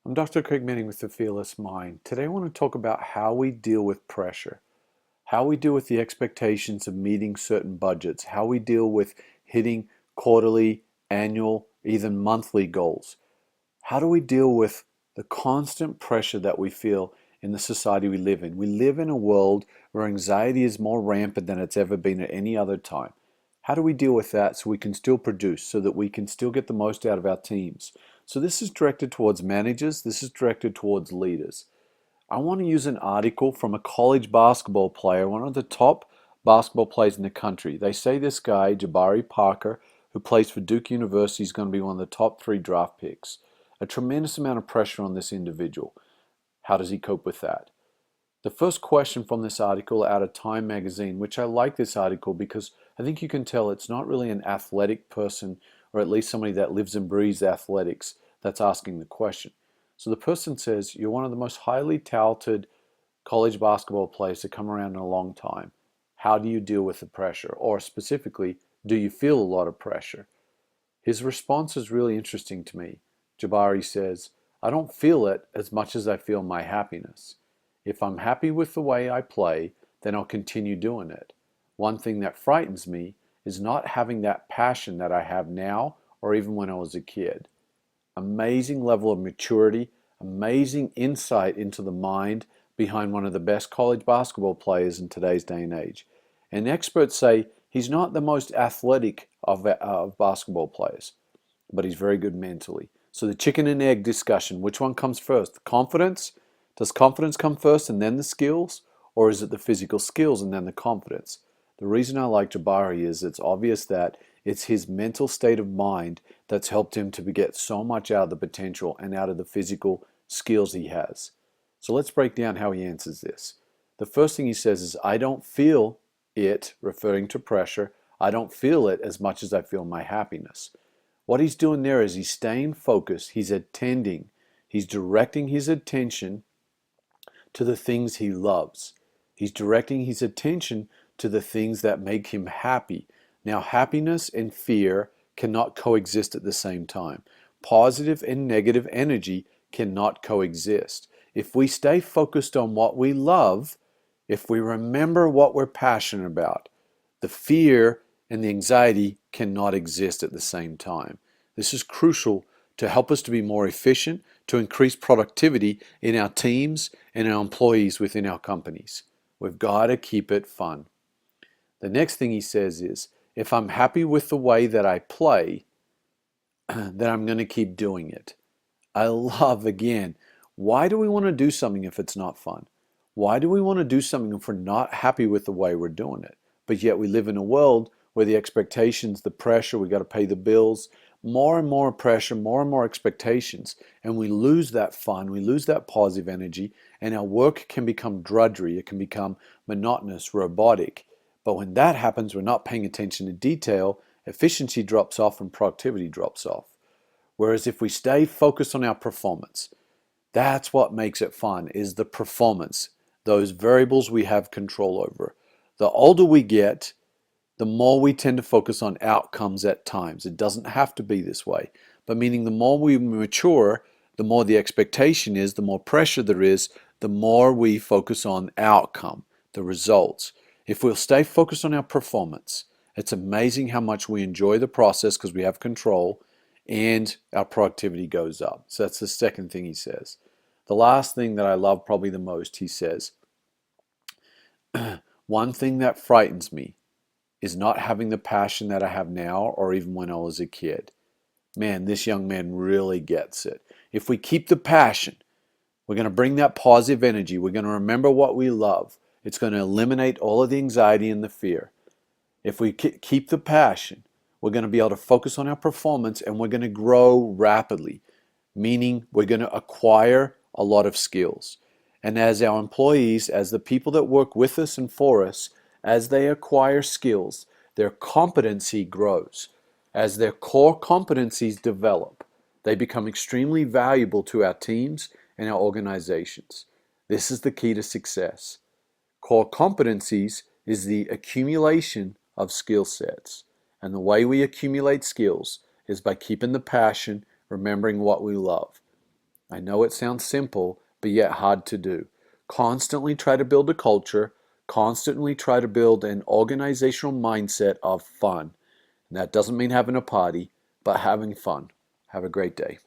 I'm Dr. Craig Manning with The Fearless Mind. Today I want to talk about how we deal with pressure, how we deal with the expectations of meeting certain budgets, how we deal with hitting quarterly, annual, even monthly goals. How do we deal with the constant pressure that we feel in the society we live in? We live in a world where anxiety is more rampant than it's ever been at any other time. How do we deal with that so we can still produce, so that we can still get the most out of our teams? So this is directed towards managers, this is directed towards leaders. I want to use an article from a college basketball player, one of the top basketball players in the country. They say this guy, Jabari Parker, who plays for Duke University, is going to be one of the top 3 draft picks. A tremendous amount of pressure on this individual. How does he cope with that? The first question from this article out of Time magazine, which I like this article because I think you can tell it's not really an athletic person, or at least somebody that lives and breathes athletics, that's asking the question. So the person says, you're one of the most highly talented college basketball players to come around in a long time. How do you deal with the pressure? Or specifically, do you feel a lot of pressure? His response is really interesting to me. Jabari says, I don't feel it as much as I feel my happiness. If I'm happy with the way I play, then I'll continue doing it. One thing that frightens me is not having that passion that I have now or even when I was a kid. Amazing level of maturity, amazing insight into the mind behind one of the best college basketball players in today's day and age. And experts say he's not the most athletic of basketball players, but he's very good mentally. So the chicken and egg discussion, which one comes first? Confidence? Does confidence come first and then the skills? Or is it the physical skills and then the confidence? The reason I like Jabari is it's obvious that it's his mental state of mind that's helped him to get so much out of the potential and out of the physical skills he has. So let's break down how he answers this. The first thing he says is, I don't feel it, referring to pressure. I don't feel it as much as I feel my happiness. What he's doing there is he's staying focused, he's attending, he's directing his attention to the things he loves. He's directing his attention to the things that make him happy. Now, happiness and fear cannot coexist at the same time. Positive and negative energy cannot coexist. If we stay focused on what we love, if we remember what we're passionate about, the fear and the anxiety cannot exist at the same time. This is crucial to help us to be more efficient, to increase productivity in our teams and our employees within our companies. We've got to keep it fun. The next thing he says is, if I'm happy with the way that I play, then I'm going to keep doing it. I love, again, why do we want to do something if it's not fun? Why do we want to do something if we're not happy with the way we're doing it? But yet we live in a world where the expectations, the pressure, we got to pay the bills, more and more pressure, more and more expectations, and we lose that fun, we lose that positive energy, and our work can become drudgery, it can become monotonous, robotic. But when that happens, we're not paying attention to detail, efficiency drops off and productivity drops off. Whereas if we stay focused on our performance, that's what makes it fun, is the performance, those variables we have control over. The older we get, the more we tend to focus on outcomes at times. It doesn't have to be this way, but meaning the more we mature, the more the expectation is, the more pressure there is, the more we focus on outcome, the results. If we'll stay focused on our performance, it's amazing how much we enjoy the process because we have control and our productivity goes up. So that's the second thing he says. The last thing that I love probably the most, he says, one thing that frightens me is not having the passion that I have now or even when I was a kid. Man, this young man really gets it. If we keep the passion, we're going to bring that positive energy. We're going to remember what we love. It's going to eliminate all of the anxiety and the fear. If we keep the passion, we're going to be able to focus on our performance and we're going to grow rapidly, meaning we're going to acquire a lot of skills. And as our employees, as the people that work with us and for us, as they acquire skills, their competency grows. As their core competencies develop, they become extremely valuable to our teams and our organizations. This is the key to success. Core competencies is the accumulation of skill sets. And the way we accumulate skills is by keeping the passion, remembering what we love. I know it sounds simple, but yet hard to do. Constantly try to build a culture, constantly try to build an organizational mindset of fun. And that doesn't mean having a party, but having fun. Have a great day.